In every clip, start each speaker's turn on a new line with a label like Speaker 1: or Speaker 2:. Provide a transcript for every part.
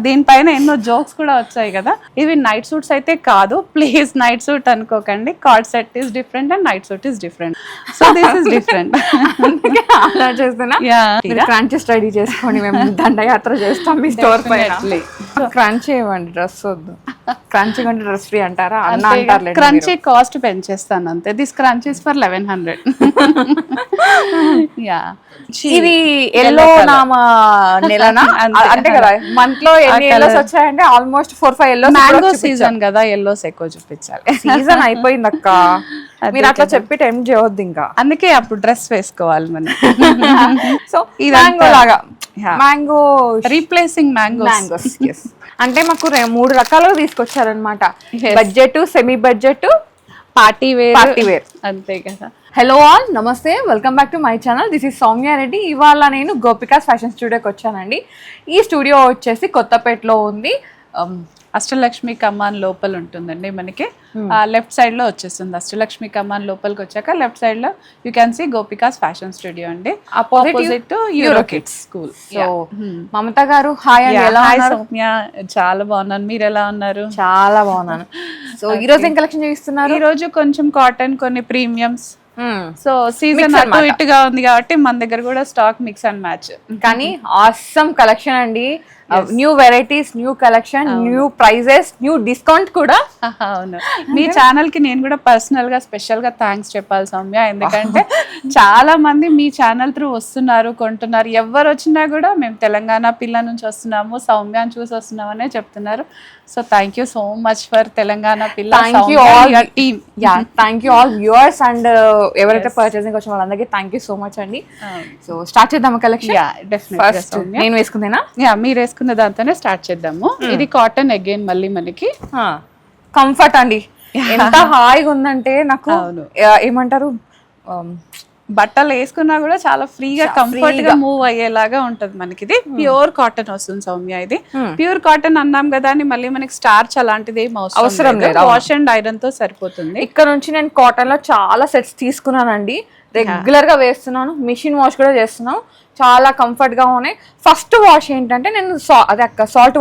Speaker 1: దీనిపైన ఎన్నో జోక్స్ కూడా వచ్చాయి కదా. ఇవి నైట్ సూట్స్ అయితే కాదు, ప్లీజ్ నైట్ సూట్ అనుకోకండి. Card set is different and night suit is different. So this is different.
Speaker 2: అలా చేస్తున్నా క్రంచెస్ రెడీ చేసుకోండి, మేము దండయాత్ర చేస్తాం మీ స్టోర్ పైన. క్రంచ్ ఇవ్వండి, డ్రెస్ వద్దు. క్రంచీ కంటే డ్రెస్ ఫ్రీ అంటారా అన్న అంటారు.
Speaker 1: క్రంచీ కాస్ట్ పెంచేస్తాను అంతే. This crunch is for 1100. Yeah,
Speaker 2: ఇది ఎల్లో నామ నెలనా అంటే కదా, మంత్ లో ఎన్ని ఎల్లోస్ వచ్చాయంటే ఆల్మోస్ట్ 4-5 ఎల్లోస్.
Speaker 1: మ్యాంగో సీజన్ కదా, ఎల్లోస్ ఎక్కువ చూపించాలి.
Speaker 2: సీజన్ అయిపోయింది అక్క, మీరు అట్లా చెప్పి టైం చేయవద్దు ఇంకా.
Speaker 1: అందుకే అప్పుడు డ్రెస్ వేసుకోవాలి మనం.
Speaker 2: సో ఇది మ్యాంగో లాగా, మ్యాంగో
Speaker 1: రీప్లేసింగ్ మ్యాంగోస్.
Speaker 2: అంటే మాకు 3 రకాలుగా తీసుకొచ్చారనమాట. Budget, semi budget,
Speaker 1: party wear అంతే కదా.
Speaker 2: హలో ఆల్, నమస్తే, welcome back to my channel. This is Soumya Reddy. ఇవాళ నేను గోపికాస్ ఫ్యాషన్ స్టూడియోకి వచ్చానండి. ఈ స్టూడియో వచ్చేసి కొత్తపేటలో ఉంది.
Speaker 1: అష్టలక్ష్మి కమాన్ లోపల ఉంటుందండి మనకి. లెఫ్ట్ సైడ్ లో వచ్చేస్తుంది. అష్టలక్ష్మి కమాన్ లోపలికి వచ్చాక లెఫ్ట్ సైడ్ లో you can see Gopika's fashion studio అండి, opposite to Euro Kids school.
Speaker 2: So Mamata గారు హాయ్ అండి, ఎలా ఉన్నారు?
Speaker 1: సౌమ్య చాలా బాగున్నాను, మీరు ఎలా ఉన్నారు?
Speaker 2: చాలా బాగున్నాను. సో ఈ రోజు ఏం కలెక్షన్ చూపిస్తున్నారు?
Speaker 1: ఈ రోజు కొంచెం కాటన్, కొన్ని ప్రీమియమ్స్. సో సీజన్ అటు ఇటుగా ఉంది కాబట్టి మన దగ్గర కూడా స్టాక్ మిక్స్ అండ్ మ్యాచ్.
Speaker 2: కానీ ఆసమ్ కలెక్షన్ అండి, new varieties, new collection, new prices, new discount కూడా.
Speaker 1: అవును, మీ ఛానల్ కి నేను కూడా పర్సనల్ గా స్పెషల్ గా థ్యాంక్స్ చెప్పాలి సౌమ్య. ఎందుకంటే చాలా మంది మీ ఛానల్ త్రూ వస్తున్నారు, కొంటున్నారు. ఎవరు వచ్చినా కూడా మేము తెలంగాణ పిల్ల నుంచి వస్తున్నాము, సౌమ్యాన్ని చూసి వస్తున్నాం అనే చెప్తున్నారు. So thank you so much for Telangana పిల్ల.
Speaker 2: Thank you all team. Thank you all viewers and ఎవరైతే పర్చేసింగ్ వచ్చిన వాళ్ళందరికీ థ్యాంక్ యూ సో మచ్ అండి. సో స్టార్ట్ చేద్దాం కలెక్షన్.
Speaker 1: ఫస్ట్
Speaker 2: నేను వేసుకుందేనా?
Speaker 1: మీరు వేసుకున్న దాంతోనే స్టార్ట్ చేద్దాము. ఇది కాటన్ అగైన్ మళ్ళీ మనకి
Speaker 2: కంఫర్ట్ అండి. ఎంత హాయిగా ఉందంటే నాకు ఏమంటారు,
Speaker 1: బట్టలు వేసుకున్నా కూడా చాలా ఫ్రీగా కంఫర్ట్ గా మూవ్ అయ్యేలాగా ఉంటది మనకి. ఇది ప్యూర్ కాటన్ వస్తుంది సౌమ్య. ఇది ప్యూర్ కాటన్ అన్నాం కదా అని మళ్ళీ మనకి స్టార్చ్ అలాంటిది ఏం అవసరం లేదు. వాష్ అండ్ ఐరన్ తో సరిపోతుంది.
Speaker 2: ఇక్కడ నుంచి నేను కాటన్ లో చాలా సెట్స్ తీసుకున్నానండి, రెగ్యులర్ గా వేస్తున్నాను, మిషన్ వాష్ కూడా చేస్తున్నాను. చాలా కంఫర్ట్ గా ఉన్నాయి. ఫస్ట్ వాష్ ఏంటంటే నేను సాల్ట్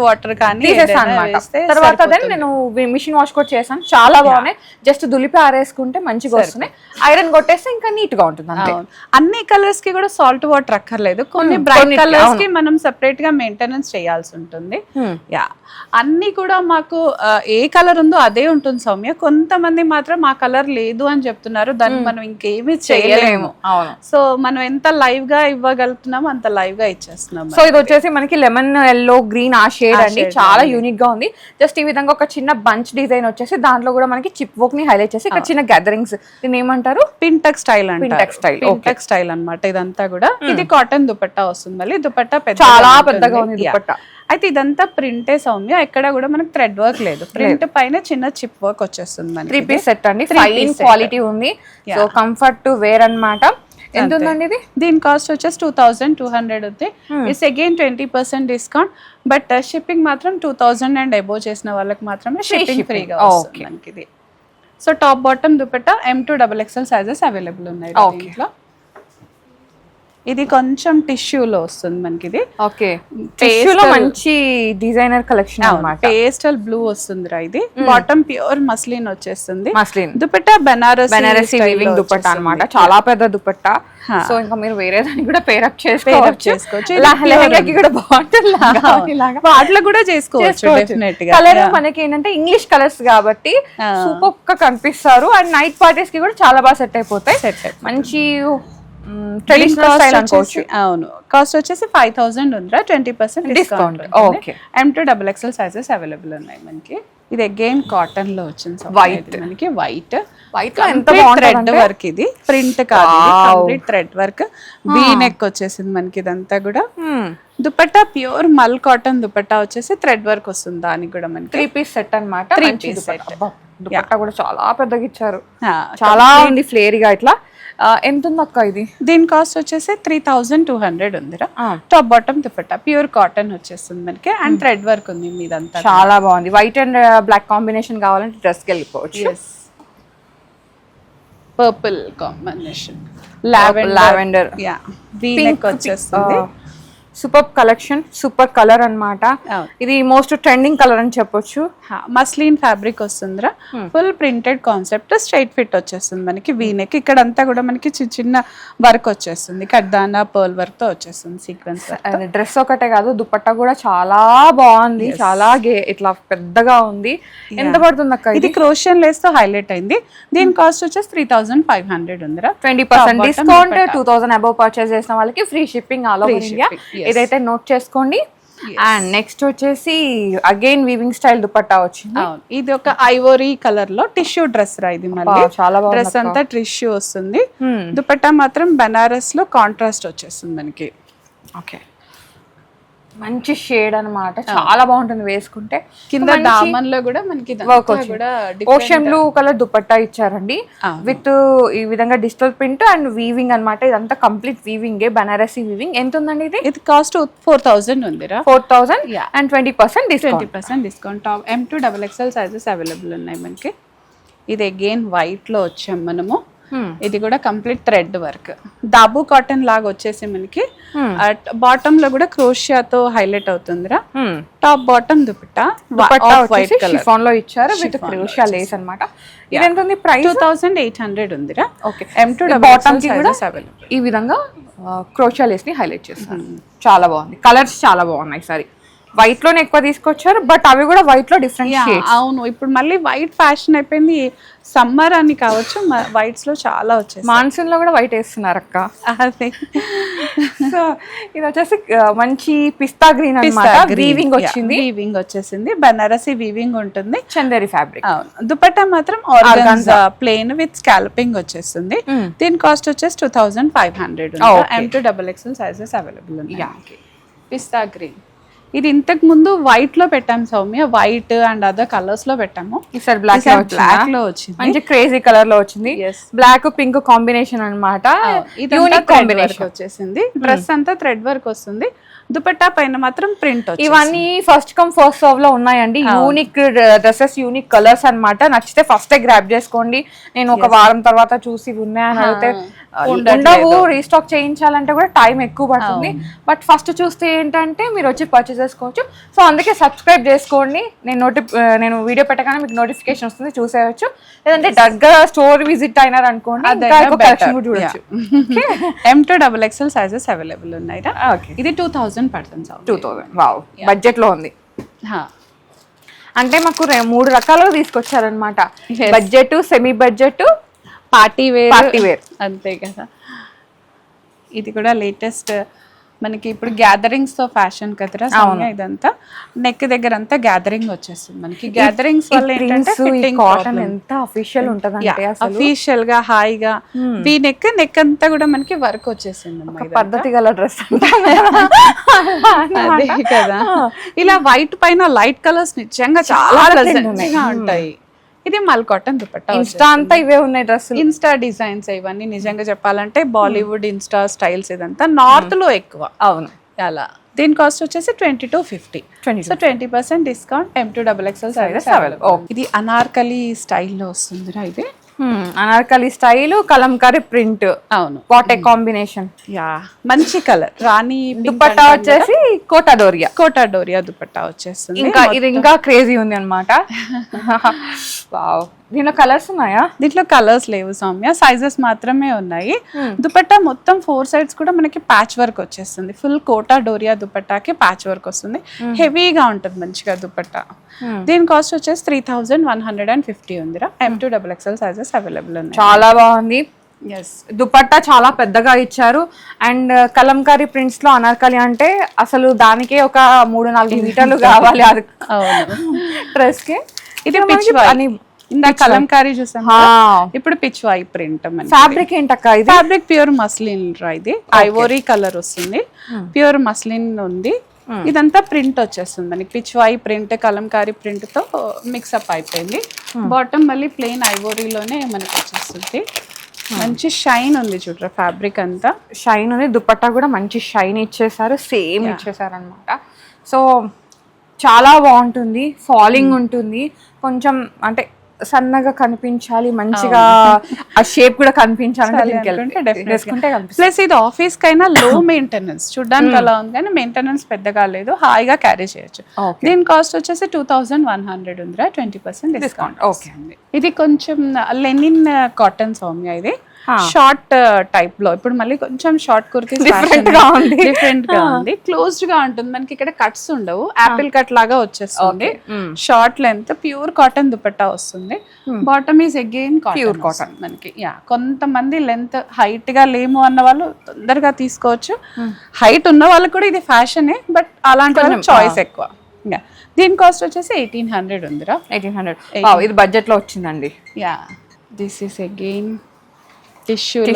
Speaker 2: వాటర్ కానీ తీసేసాను అనమాట. తర్వాత నేను మిషన్ వాష్ కూడా చేశాను. చాలా బాగున్నాయి. జస్ట్ దులిపి ఆరేసుకుంటే మంచిగా వస్తున్నాయి. ఐరన్ కొట్టేస్తే ఇంకా నీట్ గా ఉంటుంది అంతే.
Speaker 1: అన్ని కలర్స్ కి కూడా సాల్ట్ వాటర్ అక్కర్లేదు. కొన్ని బ్రైట్ కలర్స్ కి మనం సెపరేట్ గా మెయింటెనెన్స్ చేయాల్సి ఉంటుంది. యా, అన్ని కూడా మాకు ఏ కలర్ ఉందో అదే ఉంటుంది సౌమ్య. కొంతమంది మాత్రం ఆ కలర్ లేదు అని చెప్తున్నారు, దాన్ని మనం ఇంకేమీ చేయలేము. సో మనం ఎంత లైవ్ గా ఇవ్వగలుగుతున్నాము అంత లైవ్ గా ఇచ్చేస్తున్నాం.
Speaker 2: సో ఇది వచ్చేసి మనకి లెమన్ ఎల్లో గ్రీన్ ఆ షేడ్ అండి, చాలా యూనిక్ గా ఉంది. జస్ట్ ఈ విధంగా ఒక చిన్న బంచ్ డిజైన్ వచ్చేసి దాంట్లో కూడా మనకి చిప్ వర్క్ ని హైలైట్ చేసి ఇక్కడ చిన్న గ్యాదరింగ్స్, దీన్ని ఏమంటారు,
Speaker 1: పింటక్ స్టైల్ అంటే పింటక్ స్టైల్ అన్నమాట. ఇదంతా కూడా ఇది కాటన్ దుపట్టా వస్తుంది. మళ్ళీ దుపట్టా
Speaker 2: చాలా పెద్దగా ఉంది దుపట్టా.
Speaker 1: అయితే ఇదంతా ప్రింటే సౌమ్య, ఎక్కడ కూడా మనకి థ్రెడ్ వర్క్ లేదు. ప్రింట్ పైన చిన్న చిప్ వర్క్ వచ్చేస్తుంది మనకి.
Speaker 2: 3 పీస్ సెట్ అండి, ఫైన్ క్వాలిటీ ఉంది. సో కంఫర్ట్ టు వేర్ అన్నమాట. ఎంత ఉందండి ఇది?
Speaker 1: దీని కాస్ట్ వచ్చేసి 2200 ఉంది. It's again 20% discount. But shipping మాత్రం 2000 అండ్ అబోవ్ చేసిన వాళ్ళకి మాత్రమే షిప్పింగ్ ఫ్రీగా వస్తుంది మనకి ఇది. So top bottom dupatta M2 XXL sizes available ఉన్నాయి దీంట్లో. ఇది కొంచెం టిష్యూలో వస్తుంది మనకి. ఇది
Speaker 2: ఓకే, టిష్యూలో మంచి డిజైనర్ కలెక్షన్ అన్నమాట.
Speaker 1: పేస్టల్ బ్లూ వస్తుంది రా. ఇది బాటమ్ ప్యూర్ మస్లిన్ వచ్చేస్తుంది.
Speaker 2: మస్లిన్
Speaker 1: దుపట్టా బెనారసి
Speaker 2: వీవింగ్ దుపట్టా అన్నమాట, చాలా పెద్ద దుపట్టా. సో ఇంకా మీరు వేరే దాన్ని కూడా పేరప్ చేసుకోవచ్చు. లెహంగాకి కూడా బాగుంటుంది,
Speaker 1: వాటిలో కూడా చేసుకోవచ్చు డెఫినెట్ గా.
Speaker 2: కలర్ మనకి ఏంటంటే ఇంగ్లీష్ కలర్స్ కాబట్టి సూపర్ గా కనిపిస్తారు. అండ్ నైట్ పార్టీస్ కి కూడా చాలా బాగా సెట్ అయిపోతాయి. మంచి ట్రెడిషనల్ స్టైల్ అనుకోవచ్చు.
Speaker 1: అవును, కాస్ట్ వచ్చేసి 5000 ఉందిరా, 20% discount.
Speaker 2: Okay,
Speaker 1: M2 XXL sizes available ఉన్నాయి మనకి. ఇది అగైన్ కాటన్ లో వచ్చింది వైట్ మనకి. వైట్
Speaker 2: లో ఎంత
Speaker 1: థ్రెడ్ వర్క్, ఇది ప్రింట్ కాదు, complete thread work. B neck వచ్చేసింది మనకి. ఇదంతా కూడా దుపట్టా ప్యూర్ మల్ కాటన్ దుపట్టా వచ్చేసి థ్రెడ్ వర్క్ వస్తుంది. దానికి కూడా మనకి
Speaker 2: 3 పీస్ సెట్ అన్నమాట.
Speaker 1: 3 పీస్ సెట్.
Speaker 2: దుపట్టా కూడా చాలా పెద్దగా ఇచ్చారు, చాలా ఉంది ఫ్లేరీగా ఇట్లా. ఎంత ఉంది అక్క ఇది?
Speaker 1: దీని కాస్ట్ వచ్చేసి 3200 ఉందిరా. Top bottom dupatta pure cotton వచ్చేస్తుంది మనకి. అండ్ థ్రెడ్ వర్క్ ఉంది మీదంతా.
Speaker 2: చాలా బాగుంది. వైట్ అండ్ బ్లాక్ కాంబినేషన్ కావాలంటే డ్రెస్ కి వెళ్ళిపోవచ్చు.
Speaker 1: Purple combination,
Speaker 2: lavender,
Speaker 1: yeah, V neck వచ్చేస్తుంది.
Speaker 2: సూపర్ కలెక్షన్, సూపర్ కలర్ అన్నమాట. ఇది మోస్ట్ ట్రెండింగ్ కలర్ అని చెప్పొచ్చు.
Speaker 1: మస్లిన్ ఫ్యాబ్రిక్ వస్తుందిరా, full printed concept, straight fit వచ్చేస్తుంది మనకి. వీనెక్ ఇక్కడ అంతా కూడా మనకి చిన్న చిన్న వర్క్ వచ్చేస్తుంది, కడ్దానా పర్ల్ వర్క్ తో వచ్చేస్తుంది సీక్వెన్స్.
Speaker 2: డ్రెస్ ఒకటే కాదు, దుపట్టా కూడా చాలా బాగుంది, చాలా ఇట్లా పెద్దగా ఉంది. ఎంత పడుతుంది అక్క?
Speaker 1: ఇది క్రోషియన్ లేస్ తో హైలైట్ అయింది. దీని కాస్ట్ వచ్చేసి 3500 ఉందిరా.
Speaker 2: 20% డిస్కౌంట్, 2000 అబౌవ్ పర్చేస్ చేసిన వాళ్ళకి free shipping all over India. ఇదైతే నోట్ చేసుకోండి. అండ్ నెక్స్ట్ వచ్చేసి అగైన్ వీవింగ్ స్టైల్ దుపట్టా వచ్చింది.
Speaker 1: ఇది ఒక ఐవోరీ కలర్ లో టిష్యూ డ్రెస్ రా. ఇది మళ్ళీ
Speaker 2: చాలా బాగుంది.
Speaker 1: డ్రెస్ అంతా టిష్యూ వస్తుంది, దుపట్టా మాత్రం బనారస్ లో కాంట్రాస్ట్ వచ్చేస్తుంది మనకి.
Speaker 2: ఓకే, మంచి షేడ్ అన్నమాట, చాలా బాగుంటుంది వేసుకుంటే.
Speaker 1: కింద దామన్ లో కూడా మనకి
Speaker 2: ఓషన్ బ్లూ కలర్ దుపట్టా ఇచ్చారండి, విత్ ఈ విధంగా డిజిటల్ ప్రింట్ అండ్ వీవింగ్ అన్నమాట. ఇదంతా కంప్లీట్ వీవింగ్, బనారసి వీవింగ్. ఎంత ఉందండి ఇది?
Speaker 1: ఇది కాస్ట్ 4000 ఉందిరా.
Speaker 2: 4000 and 20%
Speaker 1: discount. M2 XXL sizes available ఉన్నాయి మనకి. ఇది అగైన్ వైట్ లో వచ్చాం మనము. ఇది కూడా complete thread work, dabu cotton లాగా వచ్చేసి మనకి. బాటమ్ లో కూడా క్రోషియాతో హైలైట్ అవుతుందిరా. Top bottom dupatta white colour
Speaker 2: chiffon లో ఇచ్చారు విత్ క్రోషియా లేస్ అన్నమాట. ఇది ఎంత ఉంది ప్రైస్?
Speaker 1: 2800 ఉందిరా.
Speaker 2: ఓకే, M2 బాటమ్ కి కూడా ఈ విధంగా క్రోషియా లేస్ ని హైలైట్ చేస్తారు. చాలా బాగుంది, కలర్స్ చాలా బాగున్నాయి. సరే, వైట్ లోనే ఎక్కువ తీసుకొచ్చారు, బట్ అవి కూడా వైట్ లో డిఫరెంట్ షేడ్స్.
Speaker 1: అవును, ఇప్పుడు మళ్ళీ వైట్ ఫ్యాషన్ అయిపోయింది. సమ్మర్ అని కావచ్చు, వైట్స్ లో చాలా వచ్చేసి
Speaker 2: మాన్సూన్ లో కూడా వైట్ వేస్తున్నారు అక్క.
Speaker 1: అదే.
Speaker 2: సో ఇది వచ్చేసి మంచి పిస్తా గ్రీన్ అన్నమాట. వీవింగ్ వచ్చింది,
Speaker 1: వీవింగ్ వచ్చేసింది, బనారసి వీవింగ్ ఉంటుంది,
Speaker 2: చందేరి ఫ్యాబ్రిక్.
Speaker 1: దుపట్టా మాత్రం ఆర్గాన్జా ప్లెయిన్ విత్ స్కాల్పింగ్ వచ్చేస్తుంది. దీని కాస్ట్ వచ్చేసి 2500. M2 XXL సైజెస్ అవైలబుల్ ఉన్నాయి. పిస్తా గ్రీన్ ఇది ఇంతకు ముందు వైట్ లో పెట్టాము Soumya, white and other colours లో పెట్టాము.
Speaker 2: ఈసారి బ్లాక్
Speaker 1: లో వచ్చింది,
Speaker 2: మంచి క్రేజీ కలర్ లో వచ్చింది. బ్లాక్ పింక్ కాంబినేషన్ అన్నమాట. యూనిక్ కాంబినేషన్
Speaker 1: వచ్చేసింది. డ్రెస్ అంతా థ్రెడ్ వర్క్ వస్తుంది, దుపట్టా పైన మాత్రం ప్రింట్.
Speaker 2: ఇవన్నీ ఫస్ట్ కమ్ ఫస్ట్ సర్వ్ లో ఉన్నాయండి. యూనిక్ డ్రెస్సెస్, యూనిక్ కలర్స్ అన్నమాట. నచ్చితే ఫస్టే గ్రాబ్ చేసుకోండి. నేను ఒక వారం తర్వాత చూసి ఉన్నాయని అడిగితే ఉండవు, రీస్టాక్ చేయించాలంటే కూడా టైం ఎక్కువ పడుతుంది. బట్ ఫస్ట్ చూస్తే ఏంటంటే మీరు వచ్చి పర్చేస్ చేసుకోవచ్చు. సో అందుకే సబ్స్క్రైబ్ చేసుకోండి. నేను వీడియో పెట్టగానే మీకు నోటిఫికేషన్ వస్తుంది, చూసేయచ్చు. లేదంటే దగ్గర స్టోర్ విజిట్ అయినారు అనుకోండి, చూడొచ్చు.
Speaker 1: M2 XXL సైజెస్ అవైలబుల్ ఉన్నాయి. ఇది 2000 పడుతుంది.
Speaker 2: 2000 వావ్, బడ్జెట్ లో ఉంది. అంటే మాకు 3 రకాలుగా తీసుకొచ్చారనమాట. Budget, semi budget, party wear
Speaker 1: అంతే కదా. ఇది కూడా లేటెస్ట్ మనకి ఇప్పుడు గ్యాదరింగ్స్ తో ఫ్యాషన్ కదరా సౌమ్య. ఇదంతా నెక్ దగ్గర అంతా గ్యాదరింగ్ వచ్చేస్తుంది మనకి. గ్యాదరింగ్స్ వల్ల ఏంటంటే
Speaker 2: కాటన్ ఎంత అఫీషియల్ ఉంటదంటే
Speaker 1: అఫీషియల్ గా హాయిగా ఈ నెక్ అంతా కూడా మనకి వర్క్ వచ్చేసింది.
Speaker 2: పద్ధతి గల డ్రెస్
Speaker 1: అదే కదా. ఇలా వైట్ పైన లైట్ కలర్స్ నిజంగా చాలా ప్లెజెంట్ గా ఉంటాయి. ఇది మల్ కాటన్ దుపట్టా.
Speaker 2: ఇన్స్టా అంతా ఇవే ఉన్నాయి డ్రెస్సులు,
Speaker 1: ఇన్స్టా డిజైన్స్ ఇవన్నీ. నిజంగా చెప్పాలంటే బాలీవుడ్ ఇన్స్టా స్టైల్స్ ఇదంతా నార్త్ లో ఎక్కువ.
Speaker 2: అవును,
Speaker 1: అలా. దీని కాస్ట్ వచ్చేసి 2250. So 20% discount. M2 XXL sizes available. ఇది అనార్కలి స్టైల్లో వస్తుందిరా. ఇది
Speaker 2: అనార్కలి స్టైల్, కలంకారీ ప్రింట్.
Speaker 1: అవును,
Speaker 2: వాట్ ఏ కాంబినేషన్.
Speaker 1: యా, మంచి కలర్. రాణి
Speaker 2: దుపట్టా వచ్చేసి
Speaker 1: కోటాడోరియా దుపట్టా వచ్చేస్తుంది.
Speaker 2: ఇంకా ఇది ఇంకా క్రేజీ ఉంది అనమాట. వావ్, దీనిలో కలర్స్ ఉన్నాయా?
Speaker 1: దీంట్లో కలర్స్ లేవు సౌమ్య, సైజెస్ మాత్రమే ఉన్నాయి. దుపట్టా మొత్తం 4 sides కూడా మనకి ప్యాచ్ వర్క్ వచ్చేస్తుంది. ఫుల్ కోటా డోరియా దుపట్టాకి ప్యాచ్ వర్క్ వస్తుంది. హెవీగా ఉంటుంది మంచిగా దుపట్టా. దీని కాస్ట్ వచ్చేసి 3150 ఉందిరా. M2 XXL సైజెస్ అవైలబుల్ ఉన్నాయి.
Speaker 2: చాలా బాగుంది. దుపట్టా చాలా పెద్దగా ఇచ్చారు. అండ్ కలంకారీ ప్రింట్స్ లో అనార్కలి అంటే అసలు దానికే ఒక 3-4 మీటర్లు కావాలి అది డ్రెస్ కి. ఇది ఇందా కలంకారీ చూసాం, ఇప్పుడు పిచ్వాయి ప్రింట్. ఫ్యాబ్రిక్ ఏంటక్క? ఇది
Speaker 1: ఫ్యాబ్రిక్ ప్యూర్ మస్లిన్ రా. ఇది ఐవోరీ కలర్ వస్తుంది, ప్యూర్ మస్లిన్ ఉంది. ఇదంతా ప్రింట్ వచ్చేస్తుంది మనకి. పిచ్వాయి ప్రింట్, కలంకారీ ప్రింట్ తో మిక్సప్ అయిపోయింది. బాటమ్ మళ్ళీ ప్లెయిన్ ఐవోరీలోనే మనకి వచ్చేస్తుంది. మంచి షైన్ ఉంది చూడరా, ఫ్యాబ్రిక్ అంతా
Speaker 2: షైన్ ఉంది. దుపట్టా కూడా మంచి షైన్ ఇచ్చేసారు, సేమ్ ఇచ్చేసారు అనమాట. సో చాలా బాగుంటుంది. ఫాలింగ్ ఉంటుంది కొంచెం, అంటే సన్నగా కనిపించాలి, మంచిగా ఆ షేప్ కూడా కనిపించాలంటే వేసుకుంటే కనిపిస్తుంది.
Speaker 1: ప్లస్ ఇది ఆఫీస్ కైనా లో మెయింటెనెన్స్, చూడడానికి అలా ఉంది కానీ మెయింటెనెన్స్ పెద్దగా లేదు, హాయిగా క్యారీ చేయొచ్చు. దీని కాస్ట్ వచ్చేసి 2100 ఉందిరా, 20% డిస్కౌంట్.
Speaker 2: ఓకే అండి.
Speaker 1: ఇది కొంచెం లెనిన్ కాటన్ సౌమ్య, ఇది షార్ట్ టైప్ లో. ఇప్పుడు మళ్ళీ కొంచెం షార్ట్ కుర్తీస్ డిఫరెంట్ గా ఉంది, క్లోజ్డ్ గా ఉంటుంది. మనకి ఇక్కడ కట్స్ ఉండవు, యాపిల్ కట్ లాగా వచ్చేస్తుంది. Short length pure cotton dupatta వస్తుంది. Bottom is again pure cotton మనకి. కొంతమంది లెంత్ హైట్ గా లేము అన్న వాళ్ళు తొందరగా తీసుకోవచ్చు. హైట్ ఉన్న వాళ్ళకి కూడా ఇది ఫ్యాషనే, బట్ అలాంటి వాళ్ళకి చాయిస్ ఎక్కువ. దీని కాస్ట్ వచ్చేసి 1800 ఉందిరా.
Speaker 2: 1800 ఇది బడ్జెట్ లో వచ్చిందండి.
Speaker 1: This is again tissues.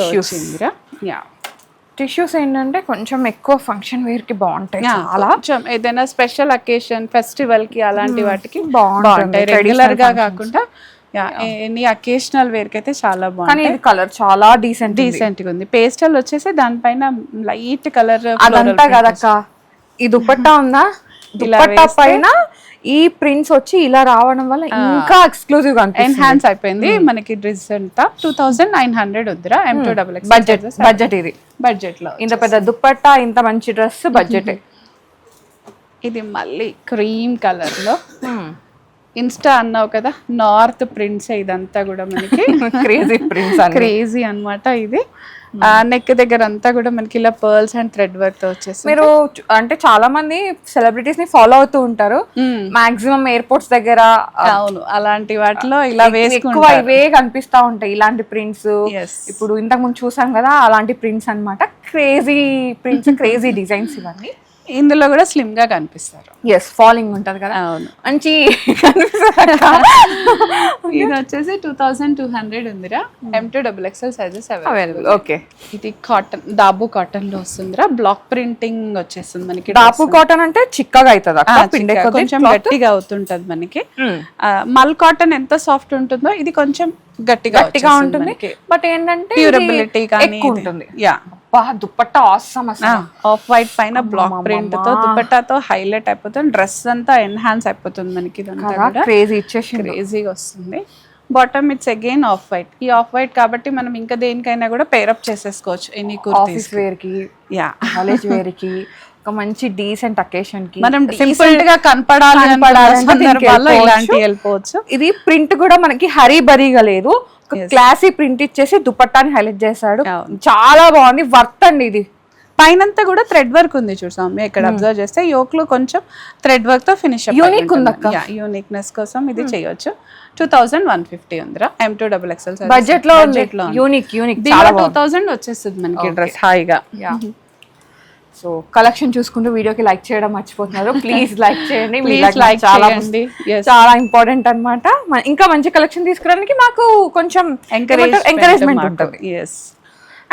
Speaker 2: Tissues ఏంటంటే కొంచెం ఎక్కువ ఫంక్షన్ వేర్ కి బాగుంటాయి, చాలా
Speaker 1: ఏదైనా స్పెషల్ అకేషన్ ఫెస్టివల్ కి అలాంటి వాటికి బాగుంటాయి. రెగ్యులర్ గా కాకుండా ఎనీ అకేషనల్ వేర్ కి అయితే చాలా బాగుంది.
Speaker 2: ఇది కలర్ చాలా డీసెంట్
Speaker 1: గా ఉంది. పేస్టల్ వచ్చేసి దానిపైన లైట్ కలర్
Speaker 2: అదంతా కదక్క. ఈ దుపట్టా ఉందా, దుపట్టా పైన ఈ ప్రింట్స్ వచ్చి ఇలా రావడం వల్ల ఇంకా ఎక్స్క్లూజివ్ గా
Speaker 1: ఎన్హాన్స్ అయిపోయింది. మనకి డ్రెస్ అంతా 2900 వద్దురా. M2XX
Speaker 2: బడ్జెట్ ఇది,
Speaker 1: బడ్జెట్ లో
Speaker 2: ఇంత పెద్ద దుపట్టా, ఇంత మంచి డ్రెస్ బడ్జెట్.
Speaker 1: ఇది మళ్ళీ క్రీమ్ కలర్ లో ఇన్స్టా అన్నావు కదా, నార్త్ ప్రింట్స్ ఇదంతా కూడా మనకి క్రేజీ అన్నమాట. ఇది నెక్ దగ్గర అంతా కూడా మనకి ఇలా పర్ల్స్ అండ్ థ్రెడ్ వర్క్ తో వచ్చేసి.
Speaker 2: మీరు అంటే చాలా మంది సెలబ్రిటీస్ ని ఫాలో అవుతూ ఉంటారు, మాక్సిమం ఎయిర్పోర్ట్స్ దగ్గర.
Speaker 1: అవును, అలాంటి వాటిలో ఇలా
Speaker 2: ఎక్కువ ఇవే కనిపిస్తా ఉంటాయి, ఇలాంటి ప్రింట్స్. ఇప్పుడు ఇంతకు ముందు చూసాం కదా, అలాంటి ప్రింట్స్ అన్నమాట. క్రేజీ ప్రింట్స్, క్రేజీ డిజైన్స్ ఇవన్నీ.
Speaker 1: ఇందులో కూడా స్లిమ్ గా కనిపిస్తారు.
Speaker 2: ఫాలింగ్ ఉంటది కదా,
Speaker 1: అవును,
Speaker 2: మంచి.
Speaker 1: ఇది వచ్చేసి 2200 ఉందిరా. M2XXL sizes available.
Speaker 2: ఓకే,
Speaker 1: ఇది కాటన్, దాబు కాటన్ లో వస్తుందిరా. బ్లాక్ ప్రింటింగ్ వచ్చేస్తుంది మనకి.
Speaker 2: దాబు కాటన్ అంటే చిక్కగా అవుతుంది,
Speaker 1: కొంచెం గట్టిగా అవుతుంటది మనకి. మల్ కాటన్ ఎంత సాఫ్ట్ ఉంటుందో ఇది కొంచెం గట్టిగా ఉంటుంది.
Speaker 2: బట్ ఏంటంటే
Speaker 1: డ్యూరబిలిటీ ఎక్కువ ఉంటుంది.
Speaker 2: దుపట్టా ఆసమ్ అసలు.
Speaker 1: ఆఫ్ వైట్ పైన బ్లాక్ ప్రింట్ తో దుపట్టాతో హైలైట్ అయిపోతుంది. డ్రెస్ అంతా ఎన్హాన్స్ అయిపోతుంది మనకి. క్రేజీగా వస్తుంది. Bottom it's again off white. ఈ ఆఫ్ వైట్ కాబట్టి మనం ఇంకా దేనికైనా కూడా పేరప్ చేసేసుకోవచ్చు. ఎనీ కుర్తీస్
Speaker 2: వేర్ కి, కాలేజ్ వేర్ కి, ఒక మంచి డీసెంట్ అకేషన్ కి,
Speaker 1: మనం సింపుల్ గా కనపడాలి సందర్భాల్లో ఇలాంటి వెళ్ళిపోవచ్చు.
Speaker 2: ఇది ప్రింట్ కూడా మనకి హరీ బరీగా లేదు, క్లాసీ ప్రింట్ ఇచ్చేసి దుపట్టాని హైలైట్ చేశాడు. చాలా బాగుంది, వర్త్ అండి. ఇది
Speaker 1: పైనంతా కూడా థ్రెడ్ వర్క్ ఉంది చూసాము. ఇక్కడ అబ్జర్వ్ చేస్తే యోక్ లో కొంచెం థ్రెడ్ వర్క్ తో ఫినిష్
Speaker 2: యూనిక్ ఉంది అక్క.
Speaker 1: యూనిక్నెస్ కోసం ఇది చేయొచ్చు. 2150 ఉందిరా. M2XXL
Speaker 2: బడ్జెట్ లో యూనిక్
Speaker 1: 2000 వచ్చేస్తుంది మనకి డ్రెస్ హాయిగా.
Speaker 2: సో కలెక్షన్ చూసుకుంటూ వీడియోకి లైక్ చేయడం మర్చిపోతున్నారు, ప్లీజ్ లైక్ చేయండి. చాలా ఇంపార్టెంట్ అన్నమాట. ఇంకా మంచి కలెక్షన్ తీసుకురావడానికి మాకు కొంచెం ఎంకరేజ్మెంట్ ఉంటుంది.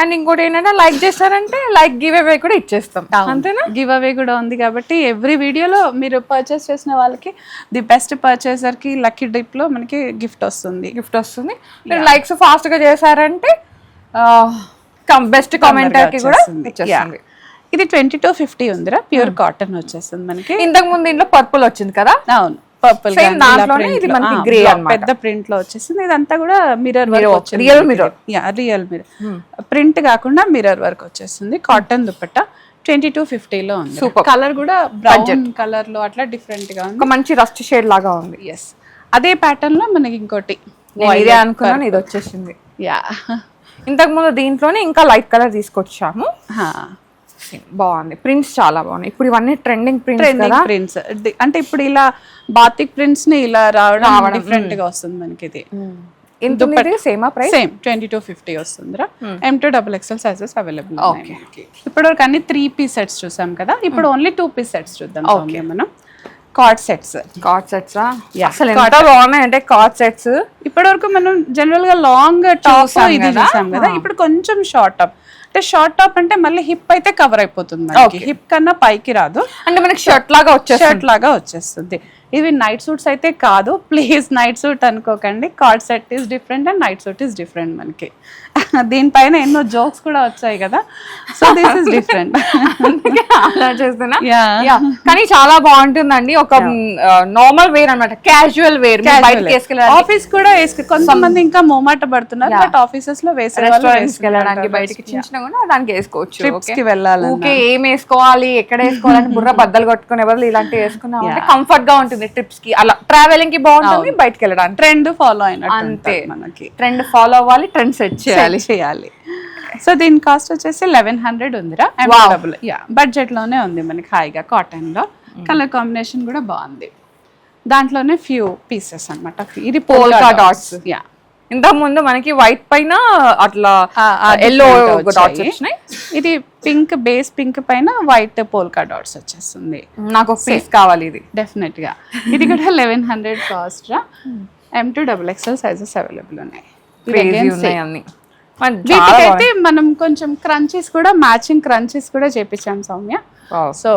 Speaker 2: అండ్ ఇంకోటి ఏంటంటే లైక్ చేస్తారంటే లైక్ గివ్ అవే కూడా ఇచ్చేస్తాం, అంతేనా?
Speaker 1: గివ్ అవే కూడా ఉంది కాబట్టి ఎవ్రీ వీడియోలో మీరు పర్చేస్ చేసిన వాళ్ళకి ది బెస్ట్ పర్చేసర్ కి లక్కీ డిప్ లో మనకి గిఫ్ట్ వస్తుంది.
Speaker 2: మీరు లైక్స్ ఫాస్ట్ గా చేశారంటే బెస్ట్ కామెంటర్ కి కూడా వచ్చేస్తుంది.
Speaker 1: ఇది 2250 ఉందిరా. ప్యూర్ కాటన్ వచ్చేస్తుంది మనకి.
Speaker 2: ఇంతకు ముందు దీంట్లో పర్పుల్ వచ్చింది కదా,
Speaker 1: అవును, పర్పుల్ పెద్ద ప్రింట్ లో వచ్చేసింది. ఇదంతా కూడా mirror work, real mirror print కాకుండా మిర్రర్ వర్క్ వచ్చేస్తుంది. కాటన్ దుపట్టా 2250 లో ఉంది. కలర్ కూడా బ్రౌన్ కలర్ లో అట్లా డిఫరెంట్ గా ఉంది,
Speaker 2: మంచి రస్ట్ షేడ్ లాగా ఉంది.
Speaker 1: అదే ప్యాటర్న్ లో మనకి ఇంకోటి
Speaker 2: ఇదే అనుకున్నాను, ఇది వచ్చేసింది. ఇంతకు ముందు దీంట్లోనే ఇంకా లైట్ కలర్ తీసుకొచ్చాము, బాగుంది. ప్రింట్స్ చాలా బాగున్నాయి. ఇప్పుడు ఇవన్నీ ట్రెండింగ్
Speaker 1: ప్రింట్స్ అంటే ఇప్పుడు ఇలా బాతిక్ ప్రింట్స్ ని ఇలా రావడం డిఫరెంట్ గా వస్తుంది మనకి. ఇది
Speaker 2: సేమ్
Speaker 1: 2250 వస్తుందిరా. M2XXL sizes available. ఇప్పుడు వరకు అన్ని 3 పీస్ సెట్స్ చూసాం కదా, ఇప్పుడు ఓన్లీ 2 పీస్ సెట్స్ చూద్దాం. మనం కార్డ్ సెట్స్
Speaker 2: అసలు ఎంత బాగున్నాయి అంటే కార్డ్ సెట్స్.
Speaker 1: ఇప్పటి వరకు మనం జనరల్ గా లాంగ్ టాప్ ఇది చూసాం కదా, ఇప్పుడు కొంచెం షార్ట్ టాప్. అంటే షార్ట్ టాప్ అంటే మళ్ళీ హిప్ అయితే కవర్ అయిపోతుంది, హిప్ కన్నా పైకి రాదు,
Speaker 2: అంటే మనకి షర్ట్
Speaker 1: లాగా వచ్చేస్తుంది. ఇవి నైట్ సూట్స్ అయితే కాదు, ప్లీజ్ నైట్ సూట్ అనుకోకండి. Card set is different and night suit is different మనకి. దీనిపైన ఎన్నో జోక్స్ కూడా వచ్చాయి కదా, సో దిస్ ఇస్ డిఫరెంట్.
Speaker 2: ఆలోచిస్తున్నా. కానీ చాలా బాగుంటుందండి, ఒక నార్మల్ వేర్ అన్నమాట, క్యాజువల్ వేర్, బయటకి వేసుకెళ్ళడానికి,
Speaker 1: ఆఫీస్ కూడా కొంతమంది ఇంకా మోమాట పడుతున్నారు, బట్ ఆఫీసెస్ లో
Speaker 2: వేసుకెళ్ళడానికి, బయటకి చిన్న కూడా దానికి వేసుకోవచ్చు.
Speaker 1: ట్రిప్స్ కి వెళ్ళాలి,
Speaker 2: ఓకే, ఏం వేసుకోవాలి ఎక్కడ వేసుకోవాలని బుర్ర బద్దలు కొట్టుకునే బదులు ఇలాంటివి వేసుకున్నాం అంటే కంఫర్ట్ గా ఉంటుంది, ట్రిప్స్ కి అలా ట్రావెలింగ్ కి బాగుంటుంది, బయటకి వెళ్ళడానికి.
Speaker 1: ట్రెండ్ ఫాలో అయినట్టు
Speaker 2: అంతే,
Speaker 1: మనకి
Speaker 2: ట్రెండ్ ఫాలో అవ్వాలి, ట్రెండ్ సెట్ చేయాలి.
Speaker 1: సో దీని కాస్ట్ వచ్చేసి 1100 ఉందిరా. బడ్జెట్ లోనే ఉంది మనకి, హాయిగా కాటన్ లో, కలర్ కాంబినేషన్ కూడా బాగుంది. దాంట్లోనే ఫ్యూ పీసెస్ అన్నమాట. ఇది
Speaker 2: పోల్కా డాట్స్. ఇంత ముందు మనకి వైట్ పైన అట్లా ఎల్లో డాట్స్ వచ్చినాయి,
Speaker 1: ఇది పింక్, బేస్ పింక్ పైన వైట్ పోల్కా డాట్స్ వచ్చేస్తుంది.
Speaker 2: నాకు ఒక పీస్ కావాలి ఇది
Speaker 1: డెఫినెట్ గా. ఇది కూడా 1100 కాస్ట్ రా. M2XXL సైజెస్ అవైలబుల్ ఉన్నాయి. వీటికైతే మనం కొంచెం క్రంచీస్ కూడా, మ్యాచింగ్ క్రంచీస్ కూడా చేపించాం సౌమ్య. సో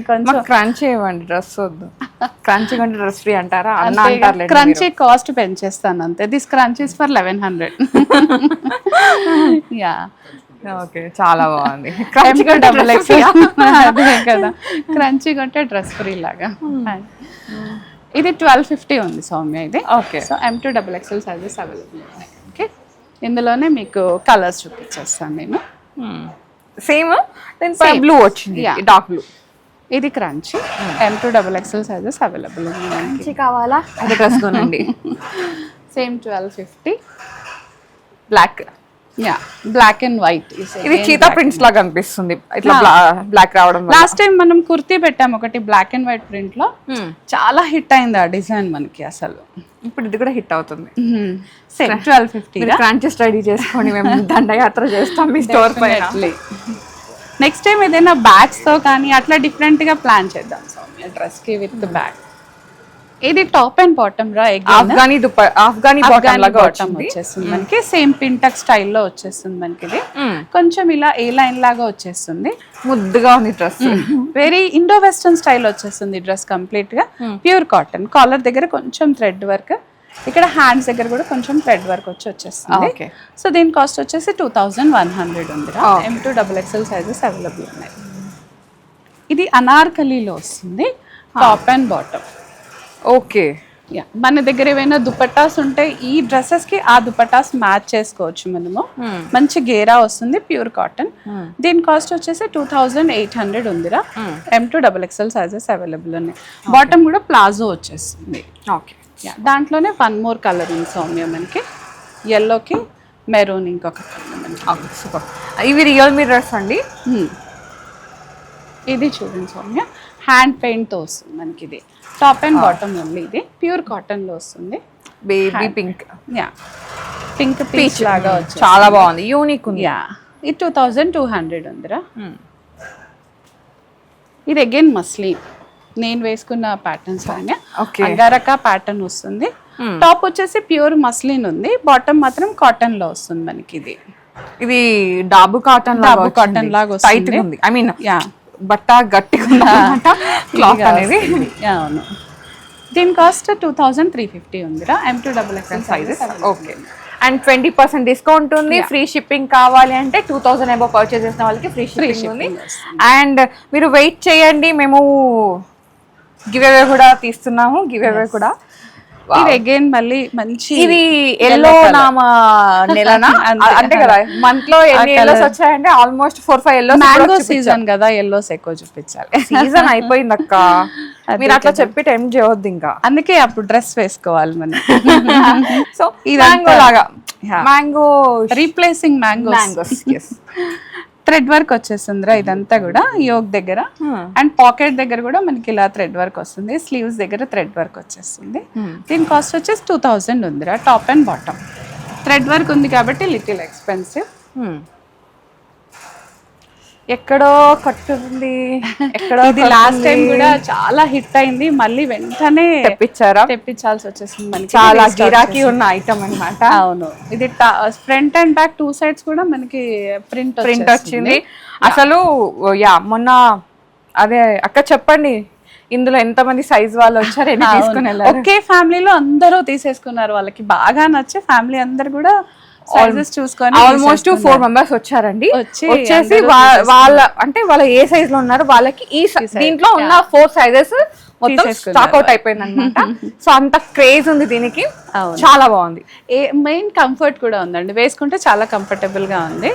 Speaker 2: కొంచెం క్రంచీ ఇవ్వండి, డ్రెస్ వద్దు. క్రంచీ కొంటే డ్రెస్ ఫ్రీ అంటారా?
Speaker 1: క్రంచీ కాస్ట్ పెంచేస్తాను అంతే. This scrunchies for 1100. Yeah,
Speaker 2: okay, చాలా బాగుంది.
Speaker 1: అదే కదా, క్రంచీ కొంటే డ్రెస్ ఫ్రీ లాగా. ఇది 1250 ఉంది సౌమ్య ఇది.
Speaker 2: Okay,
Speaker 1: so M2XXL sizes available ఉన్నాయి. ఓకే, ఇందులోనే మీకు కలర్స్ చూపించేస్తాను నేను.
Speaker 2: సేమ్ బ్లూ వచ్చింది, డార్క్ బ్లూ.
Speaker 1: ఇది క్రంచీ, M2XXL సైజెస్ అవైలబుల్ ఉంది.
Speaker 2: కావాలా అది డ్రెస్ కొనండి.
Speaker 1: Same 1250.
Speaker 2: Black,
Speaker 1: yeah, black and white.
Speaker 2: ఇది చీతా ప్రింట్స్ లాగా అనిపిస్తుంది, ఇట్లా బ్లాక్ రావడం.
Speaker 1: లాస్ట్ టైం మనం కుర్తీ పెట్టాం ఒకటి బ్లాక్ అండ్ వైట్ ప్రింట్ లో, చాలా హిట్ అయింది ఆ డిజైన్ మనకి అసలు.
Speaker 2: ఇప్పుడు ఇది కూడా హిట్ అవుతుంది.
Speaker 1: సేమ్ 1250.
Speaker 2: క్రాంచెస్ రెడీ చేసుకొని మేము దండయాత్ర చేస్తాం మీ స్టోర్ పైన.
Speaker 1: నెక్స్ట్ టైం ఏదైనా బ్యాగ్స్ తో కానీ అట్లా డిఫరెంట్ గా ప్లాన్ చేద్దాం సౌమ్య, డ్రెస్ కి విత్ బ్యాగ్. ఇది టాప్ అండ్ బాటమ్ రా,
Speaker 2: ఆఫ్ఘనీ బాటమ్
Speaker 1: వచ్చేస్తుంది మనకి. సేమ్ పింటక్ స్టైల్లో వచ్చేస్తుంది మనకి. ఇది కొంచెం ఇలా ఏ లైన్ లాగా వచ్చేస్తుంది,
Speaker 2: ముద్దుగా ఉంది dress.
Speaker 1: Very Indo western style వచ్చేస్తుంది డ్రెస్ కంప్లీట్ గా. ప్యూర్ కాటన్, కాలర్ దగ్గర కొంచెం థ్రెడ్ వర్క్, ఇక్కడ హ్యాండ్స్ దగ్గర కూడా కొంచెం థ్రెడ్ వర్క్ వచ్చేస్తుంది. సో దీని కాస్ట్ వచ్చేసి 2100 ఉంది. M2XXL సైజెస్ అవైలబుల్ ఉన్నాయి. ఇది అనార్కలీలో వస్తుంది, టాప్ అండ్ బాటమ్.
Speaker 2: ఓకే,
Speaker 1: మన దగ్గర ఏమైనా దుపట్టాస్ ఉంటే ఈ డ్రెస్సెస్ కి ఆ దుపట్టాస్ మ్యాచ్ చేసుకోవచ్చు మనము. మంచి గేరా వస్తుంది, ప్యూర్ కాటన్. దీని కాస్ట్ వచ్చేసి 2800 ఉందిరా. M2XXL సైజెస్ అవైలబుల్ ఉన్నాయి. బాటమ్ కూడా ప్లాజో వచ్చేస్తుంది.
Speaker 2: ఓకే,
Speaker 1: దాంట్లోనే వన్ మోర్ కలర్ ఉంది సౌమ్య మనకి, ఎల్లోకి మెరూన్ ఇంకొక కలర్.
Speaker 2: సూపర్. ఇవి రియల్ మిర్రర్స్ అండి.
Speaker 1: ఇది చూడండి సౌమ్య, హ్యాండ్ పెయింట్ తో వస్తుంది మనకి. ఇది టాప్ అండ్ బాటమ్ ఉంది. ఇది ప్యూర్ కాటన్ లో వస్తుంది.
Speaker 2: Baby pink,
Speaker 1: yeah, pink peach లాగా వచ్చి
Speaker 2: చాలా బాగుంది, యూనిక్ ఉంది.
Speaker 1: యా, ఇది 2200 ఉందిరా. ఇది అగైన్ మస్లిన్, నేను వేసుకున్న ప్యాటర్న్స్ లాగా అంగారక ప్యాటర్న్ వస్తుంది. టాప్ వచ్చేసి ప్యూర్ మస్లిన్ ఉంది, బాటమ్ మాత్రం కాటన్ లో వస్తుంది మనకి. ఇది
Speaker 2: డాబు కాటన్
Speaker 1: లాగా వస్తుంది.
Speaker 2: ఐ మీన్ బట్ట గట్టిగా క్లాత్ అనేది.
Speaker 1: అవును, దీని కాస్ట్ 2350 ఉందిరా. M2XXL sizes.
Speaker 2: Okay, and 20% discount ఉంది. ఫ్రీ షిప్పింగ్ కావాలి అంటే 2000 అబౌవ్ పర్చేస్ చేసిన వాళ్ళకి ఫ్రీ షిప్పింగ్ ఉంది. అండ్ మీరు వెయిట్ చేయండి, మేము గివ్ అవే కూడా తీస్తున్నాము. గివ్ అవే కూడా
Speaker 1: ఇది అగైన్ మళ్ళీ మంచి,
Speaker 2: ఇది ఎల్లో నామ నెలనా అంటే కదా, మంత్ లో ఎన్ని ఎల్లోస్ వచ్చాయంటే ఆల్మోస్ట్ 4-5 ఎల్లోస్.
Speaker 1: మ్యాంగో సీజన్ కదా, ఎల్లోస్ ఎక్కువ చూపించాలి.
Speaker 2: సీజన్ అయిపోయింది అక్క, మీరు అట్లా చెప్పి టైం చేయవద్దు ఇంకా.
Speaker 1: అందుకే అప్పుడు డ్రెస్ వేసుకోవాలి మనం.
Speaker 2: సో ఈ మ్యాంగో లాగా, mango
Speaker 1: replacing mangoes. Thread work వచ్చేస్తుందిరా ఇదంతా కూడా యోక్ దగ్గర. అండ్ పాకెట్ దగ్గర కూడా మనకి ఇలా థ్రెడ్ వర్క్ వస్తుంది, స్లీవ్స్ దగ్గర థ్రెడ్ వర్క్ వచ్చేస్తుంది. దీని కాస్ట్ వచ్చేసి 2000 ఉందిరా. Top and bottom thread work ఉంది కాబట్టి లిటిల్ ఎక్స్పెన్సివ్.
Speaker 2: ఎక్కడో కట్టుంది, ఎక్కడో.
Speaker 1: ఇది లాస్ట్ టైం కూడా చాలా హిట్ అయింది, మళ్ళీ వెంటనే తెప్పించాల్సి వచ్చేసింది మనకి.
Speaker 2: చాలా గిరాకీ ఉన్న ఐటమ్ అన్నమాట.
Speaker 1: అవును, ఇది ఫ్రంట్ అండ్ బ్యాక్ 2 సైడ్స్ కూడా మనకి ప్రింట్
Speaker 2: వచ్చింది. అసలు యా, మొన్న అదే అక్క చెప్పండి, ఇందులో ఎంతమంది సైజ్ వాళ్ళు వచ్చారు, ఎన్ని తీసుకుని వెళ్ళారు?
Speaker 1: ఒకే ఫ్యామిలీలో అందరూ తీసేసుకున్నారు, వాళ్ళకి బాగా నచ్చే ఫ్యామిలీ అందరు కూడా సైజెస్ చూసుకొని
Speaker 2: ఆల్మోస్ట్ 4 మెంబర్స్ వచ్చారండి. వచ్చేసి వాళ్ళ అంటే వాళ్ళ ఏ సైజ్ లో ఉన్నారు వాళ్ళకి ఈ దీంట్లో ఉన్న 4 సైజెస్ మొత్తం స్టాక్ అవుట్ అయిపోయింది అనమాట. సో అంత క్రేజ్ ఉంది దీనికి, చాలా బాగుంది.
Speaker 1: మెయిన్ కంఫర్ట్ కూడా ఉందండి, వేసుకుంటే చాలా కంఫర్టబుల్ గా ఉంది.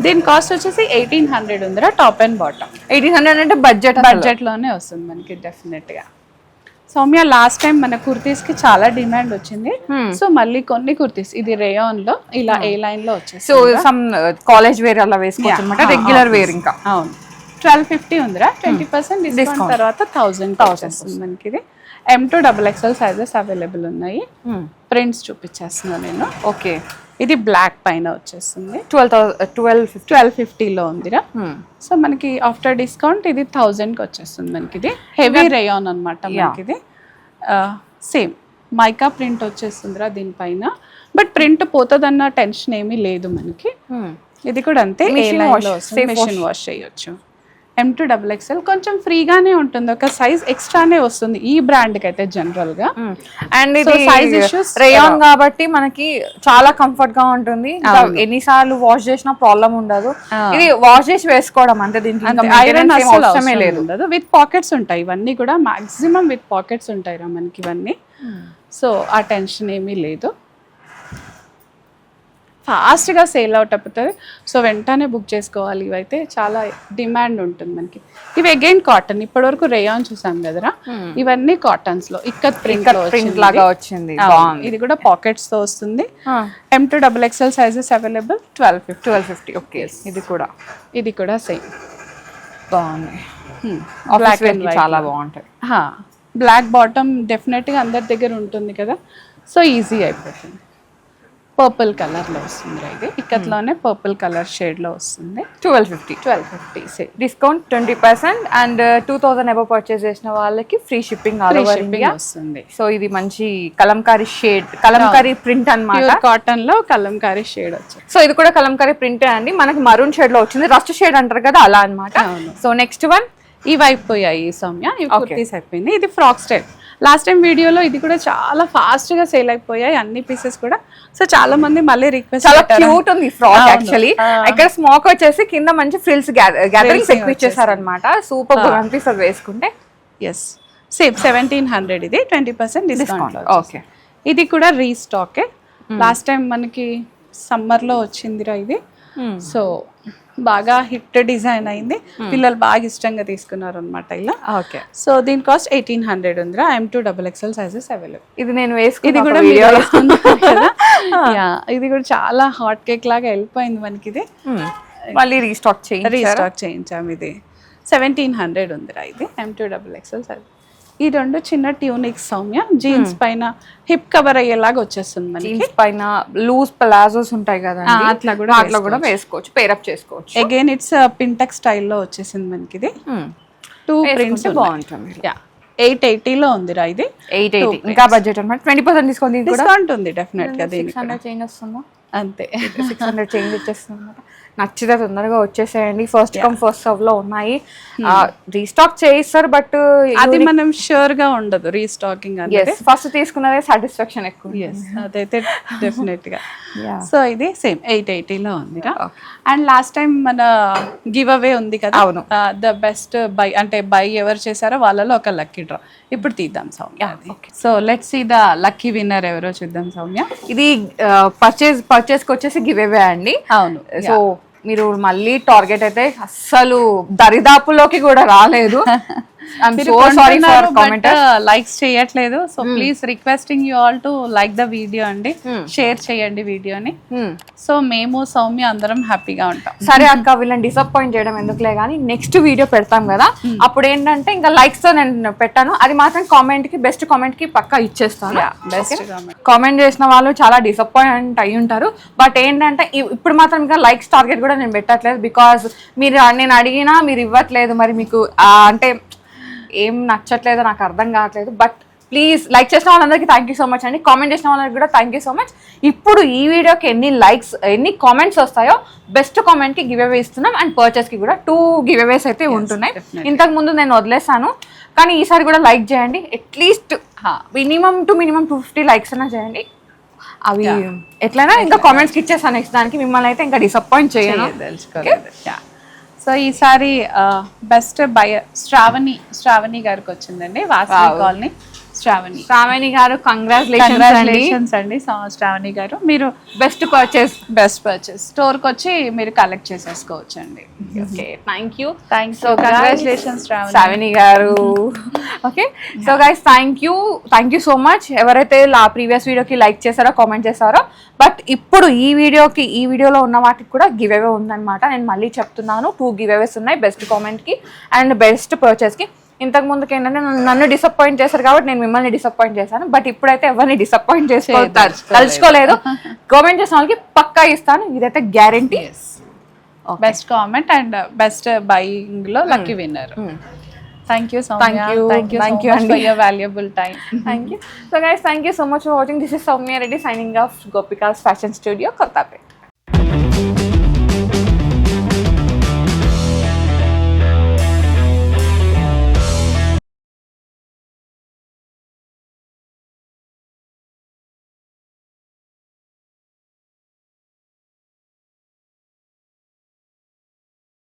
Speaker 1: దీని కాస్ట్ వచ్చేసి 1800 ఉందిరా, టాప్ అండ్ బాటమ్.
Speaker 2: 1800 అంటే బడ్జెట్
Speaker 1: లోనే వస్తుంది మనకి డెఫినెట్ గా. సౌమ్య లాస్ట్ టైం మన కుర్తీస్ కి చాలా డిమాండ్ వచ్చింది, సో మళ్ళీ కొన్ని కుర్తీస్ ఇది రేయాన్ లో ఇలా ఏ లైన్ లో వచ్చేసి,
Speaker 2: సో సమ్ కాలేజ్ వేర్ అలా వేసుకోవచ్చు అనమాట, రెగ్యులర్ వేర్. ఇంకా
Speaker 1: అవును 1250 ఉందిరా, 20% డిస్కౌంట్ తర్వాత 1000 వచ్చేస్తుంది మనకి. ఇది M2XXL సైజెస్ అవైలబుల్ ఉన్నాయి. ప్రింట్స్ చూపించేస్తున్నాను నేను.
Speaker 2: ఓకే,
Speaker 1: ఇది బ్లాక్ పైన వచ్చేస్తుంది,
Speaker 2: 1250
Speaker 1: లో ఉందిరా. సో మనకి ఆఫ్టర్ డిస్కౌంట్ ఇది 1000 కి వచ్చేస్తుంది మనకి. ఇది హెవీ రేయాన్ అనమాట మనకి. ఇది సేమ్ మైకా ప్రింట్ వచ్చేస్తుందిరా దీనిపైన, బట్ ప్రింట్ పోతుందన్న టెన్షన్ ఏమీ లేదు మనకి. ఇది కూడా అంతే, మెషిన్ వాష్ చేయొచ్చు. M2XXL కొంచెం ఫ్రీగానే ఉంటుంది, ఒక సైజ్ ఎక్స్ట్రానే వస్తుంది ఈ బ్రాండ్ కి అయితే జనరల్ గా.
Speaker 2: అండ్ ఇది సైజ్ ఇష్యూస్ రేయాన్ కాబట్టి మనకి చాలా కంఫర్ట్ గా ఉంటుంది, ఎన్నిసార్లు వాష్ చేసినా ప్రాబ్లం ఉండదు. ఇది వాష్ చేసి వేసుకోవడం అంతే, దీనికి
Speaker 1: ఐరన్ అవసరమే లేదు. విత్ పాకెట్స్ ఉంటాయి ఇవన్నీ కూడా, మాక్సిమం విత్ పాకెట్స్ ఉంటాయి రా మనకి ఇవన్నీ. సో ఆ టెన్షన్ ఏమీ లేదు, ఫాస్ట్గా సేల్ అవుట్ అయిపోతుంది. సో వెంటనే బుక్ చేసుకోవాలి, ఇవైతే చాలా డిమాండ్ ఉంటుంది మనకి. ఇవి అగైన్ కాటన్, ఇప్పటి వరకు రేయాన్ చూసాం కదరా, ఇవన్నీ కాటన్స్ లో ఇక్కత్ ప్రింట్
Speaker 2: లాగా వచ్చింది.
Speaker 1: ఇది కూడా పాకెట్స్ తో వస్తుంది. M2XXL sizes available, 1250.
Speaker 2: ఓకే, ఇది కూడా సేమ్
Speaker 1: బాగుంది.
Speaker 2: బ్లాక్ అండ్ చాలా బాగుంటాయి.
Speaker 1: బ్లాక్ బాటమ్ డెఫినెట్ గా అందరి దగ్గర ఉంటుంది కదా, సో ఈజీ అయిపోతుంది. పర్పుల్ కలర్ లో వస్తుంది, ఇది ఇక్కత్లోనే పర్పుల్ కలర్ షేడ్ లో వస్తుంది. 1250
Speaker 2: డిస్కౌంట్ 20%. అండ్ 2000 అబౌవ్ పర్చేస్ చేసిన వాళ్ళకి free shipping all over India వస్తుంది. సో ఇది మంచి కలంకారీ షేడ్, కలంకారీ ప్రింట్ అన్నమాట,
Speaker 1: కాటన్ లో కలంకారీ షేడ్ వచ్చింది.
Speaker 2: సో ఇది కూడా కలంకారీ ప్రింట్ అండి, మనకి మరూన్ షేడ్ లో వచ్చింది, రస్ట్ షేడ్ అంటారు కదా అలా అన్నమాట. సో నెక్స్ట్ వన్,
Speaker 1: ఇవి అయిపోయాయి సౌమ్య, ఇవి కుర్తీస్ అయిపోయింది. ఇది ఫ్రాక్ స్టైల్, లాస్ట్ టైం వీడియోలో ఇది కూడా చాలా ఫాస్ట్ గా సేల్ అయిపోయాయి అన్ని పీసెస్ కూడా. సో చాలా మంది మళ్ళీ రిక్వెస్ట్,
Speaker 2: చాలా క్యూట్ ఉంది ఫ్రాక్ యాక్చువల్లీ. ఇక్కడ స్మోక్ వచ్చేసి కింద మంచి ఫ్రిల్స్ గ్యాదరింగ్స్ ఎక్కువ ఇచ్చేసారు అనమాట, సూపర్ గా అనిపిస్తుంది వేసుకుంటే.
Speaker 1: ఎస్, సేమ్ 1700 ఇది, 20% డిస్కౌంట్. ఓకే, ఇది కూడా రీస్టాకే, లాస్ట్ టైం మనకి సమ్మర్ లో వచ్చిందిరా ఇది. సో బాగా హిట్ డిజైన్ అయింది, పిల్లలు బాగా ఇష్టంగా తీసుకున్నారు అనమాట ఇలా.
Speaker 2: ఓకే,
Speaker 1: సో దీని కాస్ట్ 1800 ఉందిరా, M2XXL సైజెస్ అవైలబుల్.
Speaker 2: ఇది నేను వేసుకుని,
Speaker 1: ఇది కూడా ఇది కూడా చాలా హాట్ కేక్ లాగా వెళ్ళిపోయింది మనకి. ఇది
Speaker 2: మళ్ళీ రీస్టాక్
Speaker 1: చేయించాము. ఇది 1700 ఉందిరా, ఇది M2XXL సైజ్. ఈ రెండు చిన్న ట్యూనిక్స్ సౌమ్య, జీన్స్ పైన హిప్ కవర్ అయ్యేలాగా వచ్చేస్తుంది మనకి.
Speaker 2: జీన్స్ పైన లూజ్ ప్లాజోస్ ఉంటాయి కదా, అట్లా కూడా వేసుకోవచ్చు, పేరప్ చేసుకోవచ్చు.
Speaker 1: అగైన్ ఇట్స్ పింటెక్ స్టైల్లో వచ్చేసింది మనకి. ఇది 2 ప్రింట్స్ బాగుంటుంది. 880 లో ఉందిరా, ఇది
Speaker 2: 880 ఇంకా బడ్జెట్ అన్నమాట. 20%
Speaker 1: డిస్కౌంట్ ఉంది డెఫినెట్ గా.
Speaker 2: 600 చేంజ్ వస్తుందా?
Speaker 1: అంతే,
Speaker 2: 600 చేంజ్ వచ్చేస్తుంది అన్నమాట. నచ్చితే తొందరగా వచ్చేసేయండి, ఫస్ట్ కమ్ ఫస్ట్ సర్వ్ లో ఉన్నాయి. రీస్టాక్ చేయిస్తారు బట్
Speaker 1: అది మనం షూర్ గా ఉండదు రీస్టాకింగ్ అనేది,
Speaker 2: ఫస్ట్ తీసుకున్నదే సాటిస్ఫాక్షన్ ఎక్కువ.
Speaker 1: అదైతే డెఫినెట్ గా. సో ఇది సేమ్ 880 లో ఉంది. అండ్ లాస్ట్ టైం మన గివ్ అవే ఉంది కదా,
Speaker 2: అవును,
Speaker 1: ద బెస్ట్ బై అంటే బై ఎవరు చేశారో వాళ్ళలో ఒక లక్కీ డ్రా ఇప్పుడు తీద్దాం Soumya. So let's see the lucky winner ఎవరో చూద్దాం సౌమ్య.
Speaker 2: ఇది పర్చేస్ కి వచ్చేసి గివ్ అవే అండి.
Speaker 1: అవును,
Speaker 2: సో మీరు మళ్ళీ టార్గెట్ అయితే అస్సలు దరిదాపులోకి కూడా రాలేదు.
Speaker 1: లైక్స్ చేయట్లేదు, so please requesting you all to like the video అండి, షేర్ చేయండి వీడియోని. సో మేము సౌమ్య అందరం హ్యాపీగా ఉంటాం.
Speaker 2: సరే అక్క, వీళ్ళని డిసప్పాయింట్ చేయడం ఎందుకులే కానీ నెక్స్ట్ వీడియో పెడతాం కదా, అప్పుడు ఏంటంటే ఇంకా లైక్స్ తో నేను పెట్టాను, అది మాత్రం కామెంట్ కి బెస్ట్ కామెంట్ కి పక్కా ఇచ్చేస్తాను.
Speaker 1: బెస్ట్
Speaker 2: కామెంట్ చేసిన వాళ్ళు చాలా డిసప్పాయింట్ అయి ఉంటారు, బట్ ఏంటంటే ఇప్పుడు మాత్రం ఇంకా లైక్స్ టార్గెట్ కూడా నేను పెట్టట్లేదు, బికాస్ నేను అడిగినా మీరు ఇవ్వట్లేదు. మరి మీకు అంటే ఏం నచ్చట్లేదో నాకు అర్థం కావట్లేదు. బట్ ప్లీజ్ లైక్ చేసిన వాళ్ళందరికీ థ్యాంక్ యూ సో మచ్ అండి, కామెంట్ చేసిన వాళ్ళకి కూడా థ్యాంక్ యూ సో మచ్. ఇప్పుడు ఈ వీడియోకి ఎన్ని లైక్స్ ఎన్ని కామెంట్స్ వస్తాయో బెస్ట్ కామెంట్ కి గివ్ అవే ఇస్తున్నాం, అండ్ పర్చేస్ కి కూడా 2 గివ్ అవేస్ అయితే ఉంటున్నాయి. ఇంతకు ముందు నేను వదిలేసాను, కానీ ఈసారి కూడా లైక్ చేయండి, అట్లీస్ట్ మినిమం 250 లైక్స్ అయినా చేయండి. అవి ఎట్లయినా ఇంకా కామెంట్స్కి ఇచ్చేస్తాను నెక్స్ట్ దానికి, మిమ్మల్ని అయితే ఇంకా డిసప్పాయింట్ చేయను.
Speaker 1: సో ఈసారి బెస్ట్ బయర్ శ్రావణి గారికి వచ్చిందండి, వాసవి కాలనీ.
Speaker 2: శ్రావణి గారు కంగ్రాచులేషన్స్
Speaker 1: అండి శ్రావణి గారు. మీరు
Speaker 2: బెస్ట్ పర్చేస్
Speaker 1: స్టోర్కి వచ్చి మీరు కలెక్ట్ చేసేసుకోవచ్చు అండి.
Speaker 2: Okay, thank you.
Speaker 1: Congratulations
Speaker 2: Sravani గారు. Okay, so guys thank you so much. ఎవరైతే ప్రీవియస్ వీడియోకి లైక్ చేశారో, కామెంట్ చేశారో, బట్ ఇప్పుడు ఈ వీడియోలో ఉన్న వాటికి కూడా గివ్ అవే ఉందన్నమాట. నేను మళ్ళీ చెప్తున్నాను, 2 గివ్ అవేస్ ఉన్నాయి, బెస్ట్ కామెంట్కి అండ్ బెస్ట్ పర్చేస్కి. ఇంతకు ముందుకి ఏంటంటే నన్ను డిసప్పాయింట్ చేశారు కాబట్టి నేను మిమ్మల్ని డిసప్పాయింట్ చేశాను, బట్ ఇప్పుడైతే ఎవరిని డిసప్పాయింట్ తలుచుకోలేదు. కామెంట్ చేసిన వాళ్ళకి పక్కా ఇస్తాను, ఇదైతే guarantee.
Speaker 1: Best comment and best buying లో lucky winner. Thank you so much for your valuable time.
Speaker 2: Thank you. So guys, thank you so much for watching. This is Soumya Reddy signing off, Gopika's Fashion Studio, Kottapet.